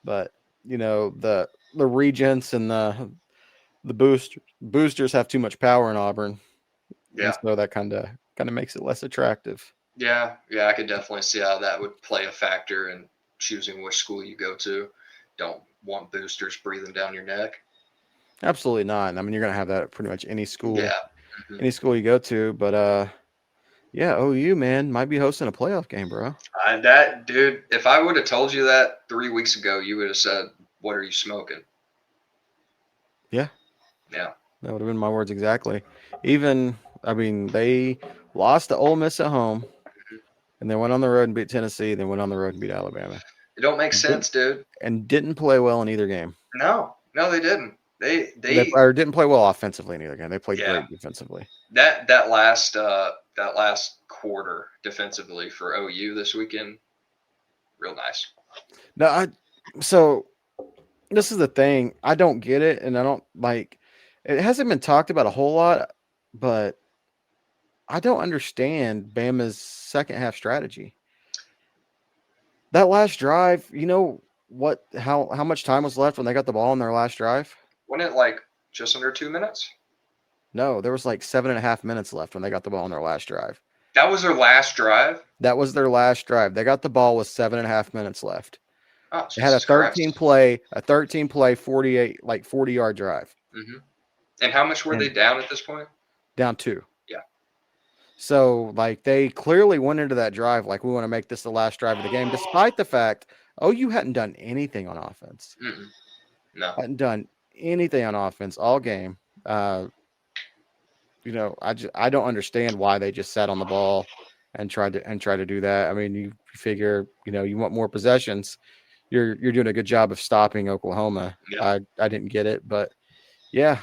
but you know, the regents and the boosters have too much power in Auburn, Yeah. and so that kind of makes it less attractive. Yeah, I could definitely see how that would play a factor in choosing which school you go to. Don't want boosters breathing down your neck. Absolutely not. I mean, you're gonna have that at pretty much any school. Yeah. Any school you go to. But yeah, OU, man, might be hosting a playoff game, bro. That dude, if I would have told you that 3 weeks ago, you would have said, "What are you smoking?" Yeah. Yeah. That would have been my words exactly. Even, I mean, they lost to Ole Miss at home, and they went on the road and beat Tennessee. Then went on the road and beat Alabama. It don't make sense, dude. And didn't play well in either game. No, they didn't. They didn't play well offensively in either game. They played great defensively. That last quarter defensively for OU this weekend, real nice. No, so this is the thing. I don't get it, and I don't like. It hasn't been talked about a whole lot, but I don't understand Bama's second half strategy. That last drive, you know what? How much time was left when they got the ball in their last drive? Wasn't it like just under 2 minutes? No, there was like 7.5 minutes left when they got the ball in their last drive. That was their last drive? That was their last drive. They got the ball with 7.5 minutes left. Oh, they had a 13 play, 40-yard drive. Mm-hmm. And how much were they down at this point? Down 2. Yeah. So, like, they clearly went into that drive like, we want to make this the last drive of the game, despite the fact, you hadn't done anything on offense. Mm-mm. No. Hadn't done anything on offense all game. You know, I don't understand why they just sat on the ball and tried to do that. I mean, you figure, you know, you want more possessions. You're doing a good job of stopping Oklahoma. Yeah. I didn't get it, but yeah,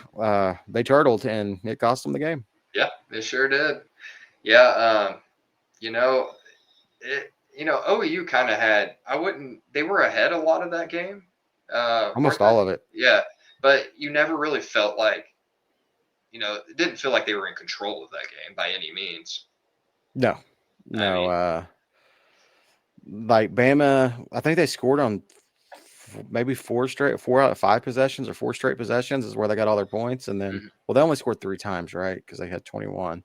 they turtled and it cost them the game. Yeah, it sure did. Yeah, OU kind of had. They were ahead a lot of that game. Almost all of it. Yeah, but you never really felt like, it didn't feel like they were in control of that game by any means. No. Like Bama, I think they scored on maybe 4 out of 5 possessions or 4 straight possessions is where they got all their points. And then, well, they only scored 3 times, right? Because they had 21.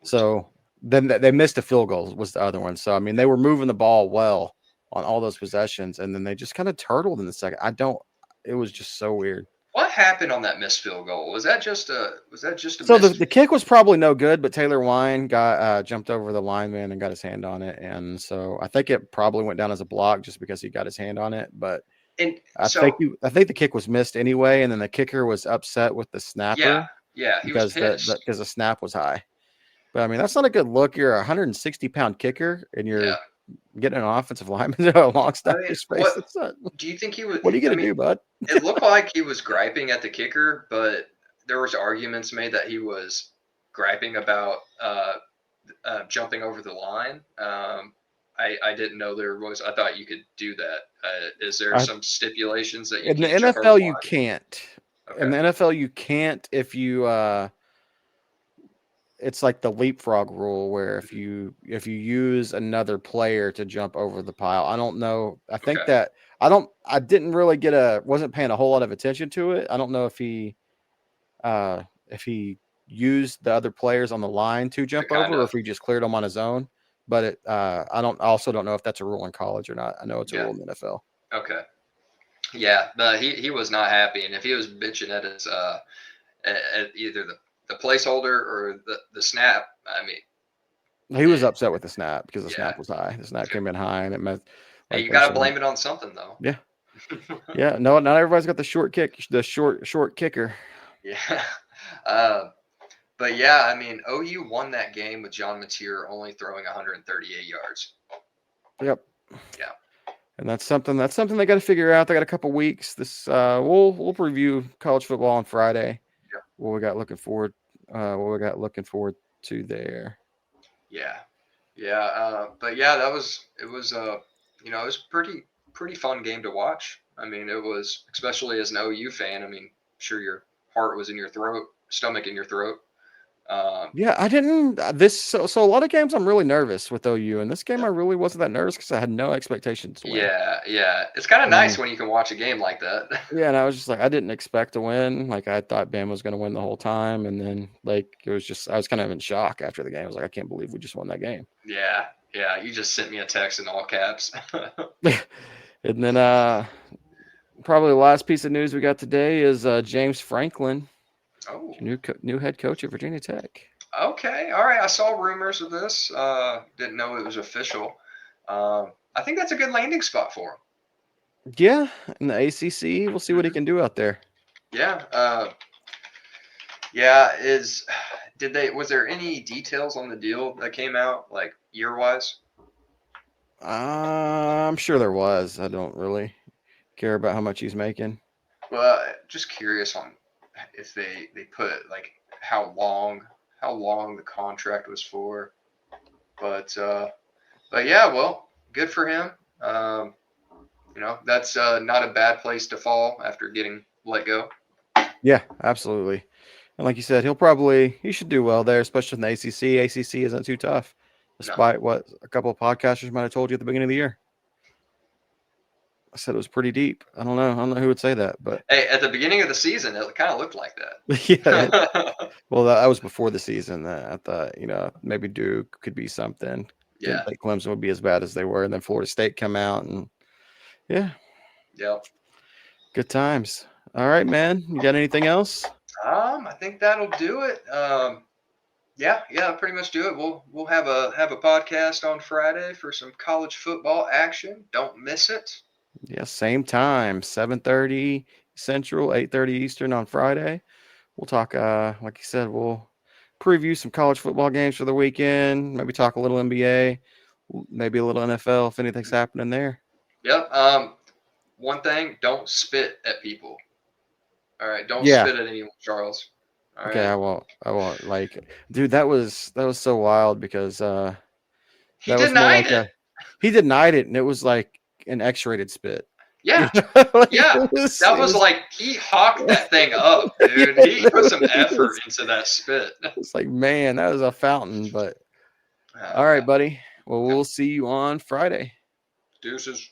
So then they missed a field goal was the other one. So, I mean, they were moving the ball well on all those possessions. And then they just kind of turtled in the second. It was just so weird. What happened on that missed field goal? Was that just a So the kick was probably no good, but Taylor Wine got jumped over the lineman and got his hand on it. And so I think it probably went down as a block just because he got his hand on it. But I think the kick was missed anyway, and then the kicker was upset with the snapper. Yeah, he was pissed because the snap was high. But I mean, that's not a good look. You're a 160-pound kicker, and you're getting an offensive lineman to a long snapper's face. Do you think he was? What are you gonna do, bud? It looked like he was griping at the kicker, but there was arguments made that he was griping about jumping over the line. I didn't know there was. I thought you could do that. Is there some stipulations that you in the NFL you can't? Okay. In the NFL you can't if you. It's like the leapfrog rule where if you use another player to jump over the pile. I don't know. I think that I didn't really wasn't paying a whole lot of attention to it. I don't know if he used the other players on the line to jump over or if he just cleared them on his own. But I don't know if that's a rule in college or not. I know it's a rule in the NFL. Okay. Yeah, but he was not happy, and if he was bitching at his at either the placeholder or the snap, I mean, He was upset with the snap because the Yeah. snap was high. The snap came in high, and it meant Hey, you got to blame it on something, though. Yeah. Yeah. No, not everybody's got the short kick, the short kicker. Yeah. But yeah, I mean, OU won that game with John Mateer only throwing 138 yards. Yep. Yeah. And that's something they got to figure out. They got a couple weeks. This we'll preview college football on Friday. Yeah. What we got looking forward to there. Yeah. Yeah. But yeah, it was pretty fun game to watch. I mean, it was, especially as an OU fan, I mean, I'm sure your heart was in your throat, stomach in your throat. Yeah, I didn't so a lot of games I'm really nervous with OU, and this game I really wasn't that nervous because I had no expectations to win. Yeah. It's kind of nice when you can watch a game like that. Yeah, and I was just like, I didn't expect to win. Like, I thought Bama was going to win the whole time, and then like I was kind of in shock after the game. I was like, I can't believe we just won that game. Yeah. You just sent me a text in all caps. And then probably the last piece of news we got today is James Franklin, new head coach at Virginia Tech. Okay, all right. I saw rumors of this. Didn't know it was official. I think that's a good landing spot for him. Yeah, in the ACC, we'll see what he can do out there. Yeah. Was there any details on the deal that came out, like year-wise? I'm sure there was. I don't really care about how much he's making. Well, just curious on if they put like how long the contract was for. But yeah, well, good for him. That's not a bad place to fall after getting let go. Yeah, absolutely. And like you said, he should do well there, especially in the ACC. ACC isn't too tough, despite what a couple of podcasters might have told you at the beginning of the year. I said it was pretty deep. I don't know who would say that, but hey, at the beginning of the season, it kind of looked like that. Yeah. Well, that was before the season. I thought, maybe Duke could be something. Yeah. Didn't think Clemson would be as bad as they were, and then Florida State come out, and yeah. Yep. Good times. All right, man. You got anything else? I think that'll do it. Yeah, pretty much do it. We'll have a podcast on Friday for some college football action. Don't miss it. Yeah, same time, 7:30 Central, 8:30 Eastern on Friday. We'll talk, like you said, we'll preview some college football games for the weekend, maybe talk a little NBA, maybe a little NFL if anything's happening there. Yep. One thing, don't spit at people. All right, don't spit at anyone, Charles. All okay, right? I won't. Like, dude, that was so wild because he denied it. He denied it, and it was like an X-rated spit. Yeah, like, yeah. That was like he hawked that thing up, dude. He put some effort into that spit. It's like, man, that was a fountain. But all right, buddy. Well, we'll see you on Friday. Deuces.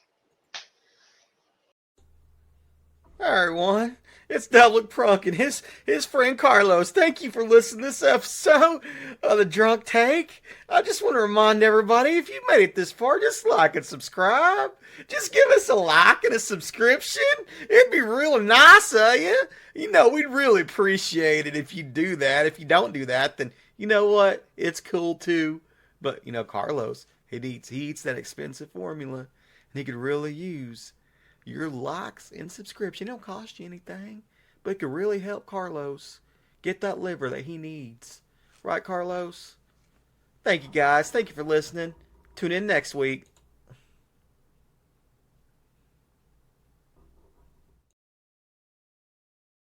All right, everyone. It's Double Prunk and his friend Carlos. Thank you for listening to this episode of The Drunk Take. I just want to remind everybody, if you made it this far, just like and subscribe. Just give us a like and a subscription. It'd be real nice of you. We'd really appreciate it if you do that. If you don't do that, then you know what? It's cool too. But, Carlos, he eats that expensive formula, and he could really use your likes and subscription. It don't cost you anything, but it could really help Carlos get that liver that he needs. Right, Carlos? Thank you, guys. Thank you for listening. Tune in next week.